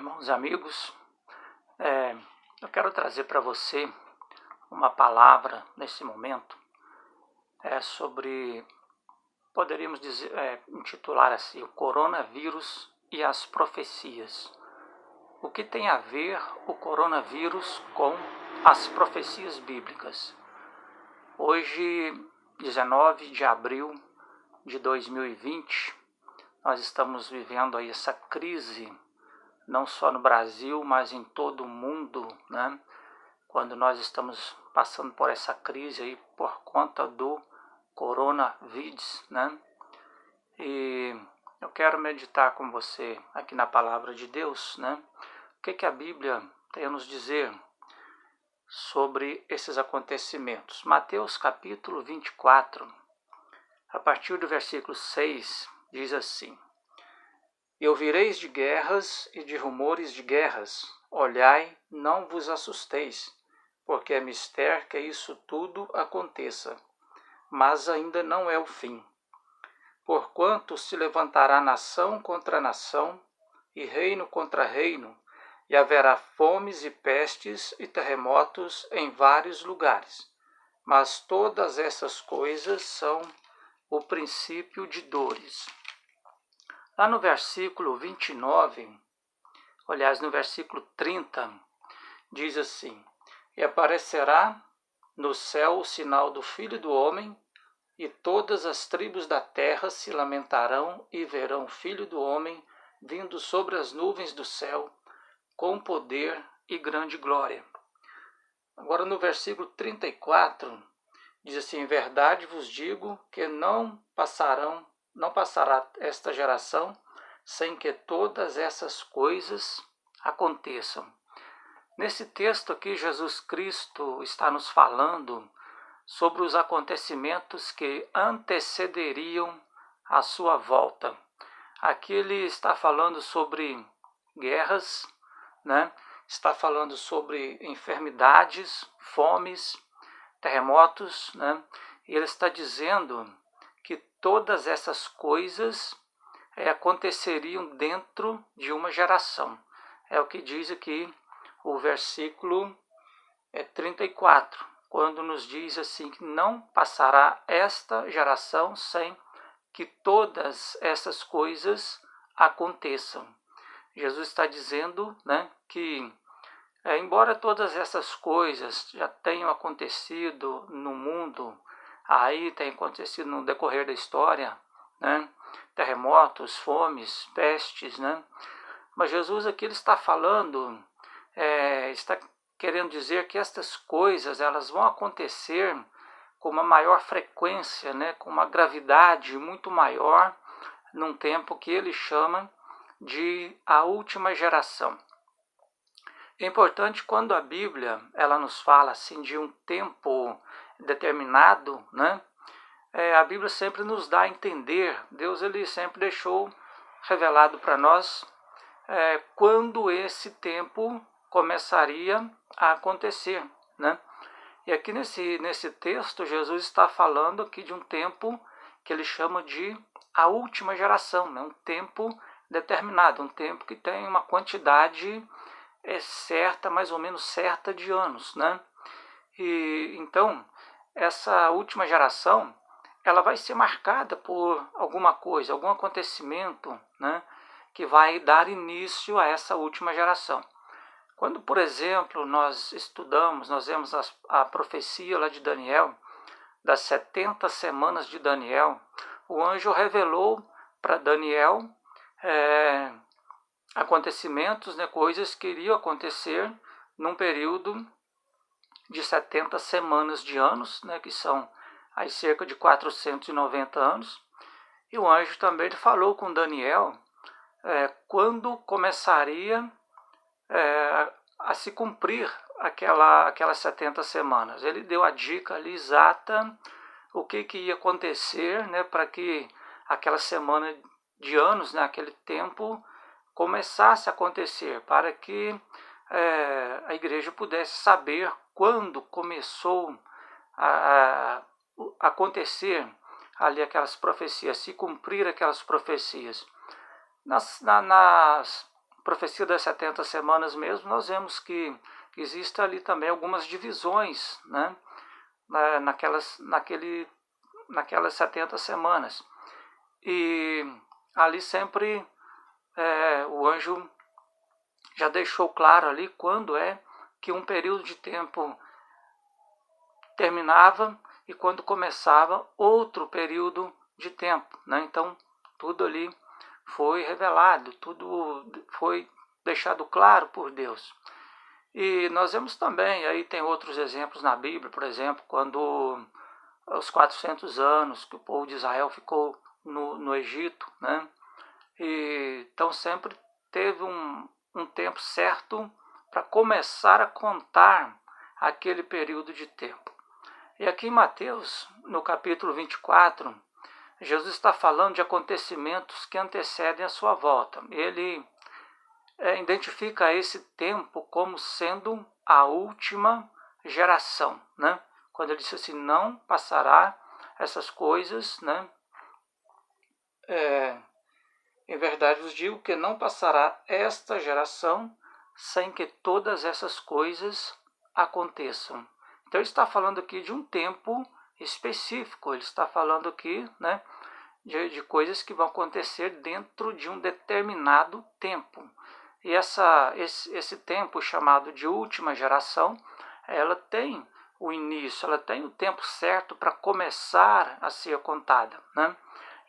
Irmãos e amigos, eu quero trazer para você uma palavra nesse momento sobre, poderíamos dizer, intitular assim, o coronavírus e as profecias. O que tem a ver o coronavírus com as profecias bíblicas? Hoje, 19 de abril de 2020, nós estamos vivendo aí essa crise, não só no Brasil, mas em todo o mundo, né? Quando nós estamos passando por essa crise aí por conta do coronavírus, né? E eu quero meditar com você aqui na palavra de Deus, né? O que a Bíblia tem a nos dizer sobre esses acontecimentos. Mateus capítulo 24, a partir do versículo 6, diz assim: E ouvireis de guerras e de rumores de guerras. Olhai, não vos assusteis, porque é mister que isso tudo aconteça, mas ainda não é o fim. Porquanto se levantará nação contra nação, e reino contra reino, e haverá fomes e pestes e terremotos em vários lugares. Mas todas essas coisas são o princípio de dores. Lá no versículo 29, aliás, no versículo 30, diz assim: E aparecerá no céu o sinal do Filho do Homem, e todas as tribos da terra se lamentarão e verão o Filho do Homem vindo sobre as nuvens do céu, com poder e grande glória. Agora no versículo 34, diz assim: Em verdade vos digo que não passará esta geração sem que todas essas coisas aconteçam. Nesse texto aqui, Jesus Cristo está nos falando sobre os acontecimentos que antecederiam a sua volta. Aqui ele está falando sobre guerras, né? Está falando sobre enfermidades, fomes, terremotos, né? E ele está dizendo que todas essas coisas aconteceriam dentro de uma geração. É o que diz aqui o versículo 34, quando nos diz assim que não passará esta geração sem que todas essas coisas aconteçam. Jesus está dizendo, né, que embora todas essas coisas já tenham acontecido no mundo, aí tem acontecido no decorrer da história, né, terremotos, fomes, pestes, né, mas Jesus aqui ele está falando, está querendo dizer que estas coisas elas vão acontecer com uma maior frequência, né, com uma gravidade muito maior, num tempo que ele chama de a última geração. É importante quando a Bíblia ela nos fala assim de um tempo determinado, né? A Bíblia sempre nos dá a entender, Deus ele sempre deixou revelado para nós quando esse tempo começaria a acontecer, né? E aqui nesse texto, Jesus está falando aqui de um tempo que ele chama de a última geração, né? Um tempo determinado, um tempo que tem uma quantidade certa, mais ou menos certa de anos, né? E então, essa última geração, ela vai ser marcada por alguma coisa, algum acontecimento, né? Que vai dar início a essa última geração. Quando, por exemplo, nós vemos a profecia lá de Daniel, das 70 semanas de Daniel, o anjo revelou para Daniel acontecimentos, né, coisas que iriam acontecer num período de 70 semanas de anos, né, que são aí cerca de 490 anos. E o anjo também falou com Daniel quando começaria a se cumprir aquelas 70 semanas. Ele deu a dica ali exata o que ia acontecer, né, para que aquela semana de anos, né, aquele tempo, começasse a acontecer, para que a igreja pudesse saber quando começou a acontecer ali aquelas profecias, se cumprir aquelas profecias. Nas profecia das 70 semanas mesmo, nós vemos que existem ali também algumas divisões, né, naquelas 70 semanas. E ali sempre o anjo já deixou claro ali quando é que um período de tempo terminava e quando começava outro período de tempo, né? Então tudo ali foi revelado, tudo foi deixado claro por Deus. E nós vemos também, aí tem outros exemplos na Bíblia, por exemplo, quando os 400 anos que o povo de Israel ficou no Egito, né? E, então sempre teve um tempo certo para começar a contar aquele período de tempo. E aqui em Mateus, no capítulo 24, Jesus está falando de acontecimentos que antecedem a sua volta. Ele identifica esse tempo como sendo a última geração, né? Quando ele disse assim, não passará essas coisas, né? Em verdade vos digo que não passará esta geração sem que todas essas coisas aconteçam. Então ele está falando aqui de um tempo específico, ele está falando aqui, né, de coisas que vão acontecer dentro de um determinado tempo. E esse tempo chamado de última geração, ela tem o início, ela tem o tempo certo para começar a ser contada, né?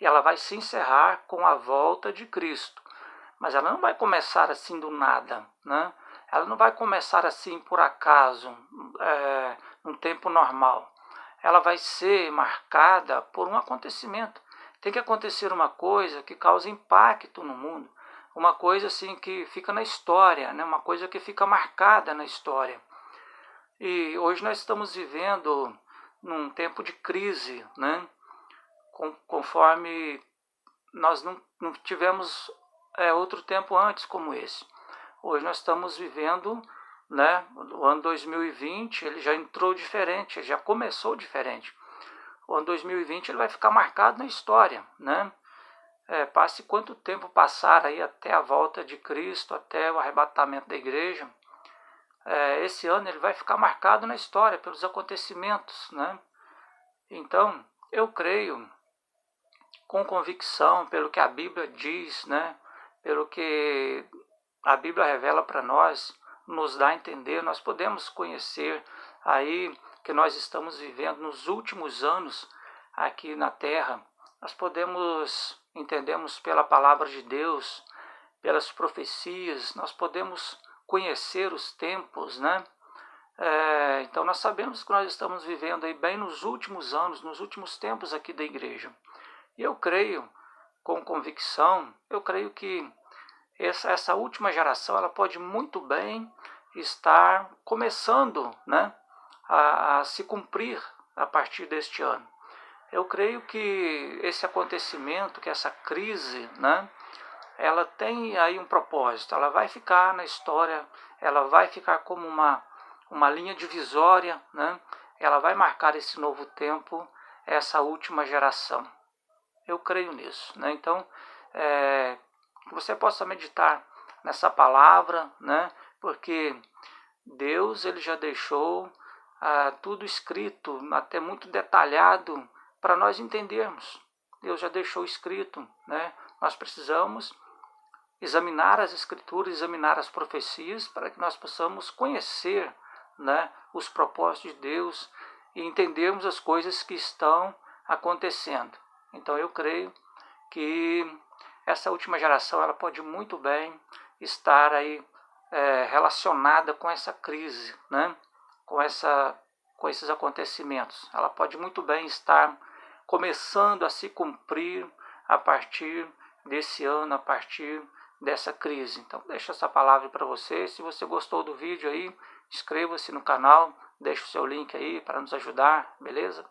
E ela vai se encerrar com a volta de Cristo. Mas ela não vai começar assim do nada, né? Ela não vai começar assim por acaso, num tempo normal. Ela vai ser marcada por um acontecimento. Tem que acontecer uma coisa que cause impacto no mundo, uma coisa assim que fica na história, né? Uma coisa que fica marcada na história. E hoje nós estamos vivendo num tempo de crise, né? Conforme nós não tivemos outro tempo antes como esse. Hoje nós estamos vivendo, né, o ano 2020, ele já entrou diferente, ele já começou diferente. O ano 2020 ele vai ficar marcado na história, né? Passe quanto tempo passar aí até a volta de Cristo, até o arrebatamento da igreja, esse ano ele vai ficar marcado na história pelos acontecimentos, né? Então, eu creio com convicção pelo que a Bíblia diz, né? Pelo que a Bíblia revela para nós, nos dá a entender, nós podemos conhecer aí que nós estamos vivendo nos últimos anos aqui na Terra. Nós entendemos pela palavra de Deus, pelas profecias, nós podemos conhecer os tempos, né? Então nós sabemos que nós estamos vivendo aí bem nos últimos anos, nos últimos tempos aqui da igreja. E eu creio, com convicção, eu creio que essa última geração ela pode muito bem estar começando, né, a se cumprir a partir deste ano. Eu creio que esse acontecimento, que essa crise, né, ela tem aí um propósito, ela vai ficar na história, ela vai ficar como uma linha divisória, né, ela vai marcar esse novo tempo, essa última geração. Eu creio nisso, né? Então, que você possa meditar nessa palavra, né? Porque Deus ele já deixou tudo escrito, até muito detalhado, para nós entendermos. Deus já deixou escrito, né? Nós precisamos examinar as escrituras, examinar as profecias, para que nós possamos conhecer, né, os propósitos de Deus e entendermos as coisas que estão acontecendo. Então eu creio que essa última geração ela pode muito bem estar aí relacionada com essa crise, né? com esses acontecimentos. Ela pode muito bem estar começando a se cumprir a partir desse ano, a partir dessa crise. Então deixa essa palavra para você. Se você gostou do vídeo aí, inscreva-se no canal, deixa o seu link aí para nos ajudar, beleza?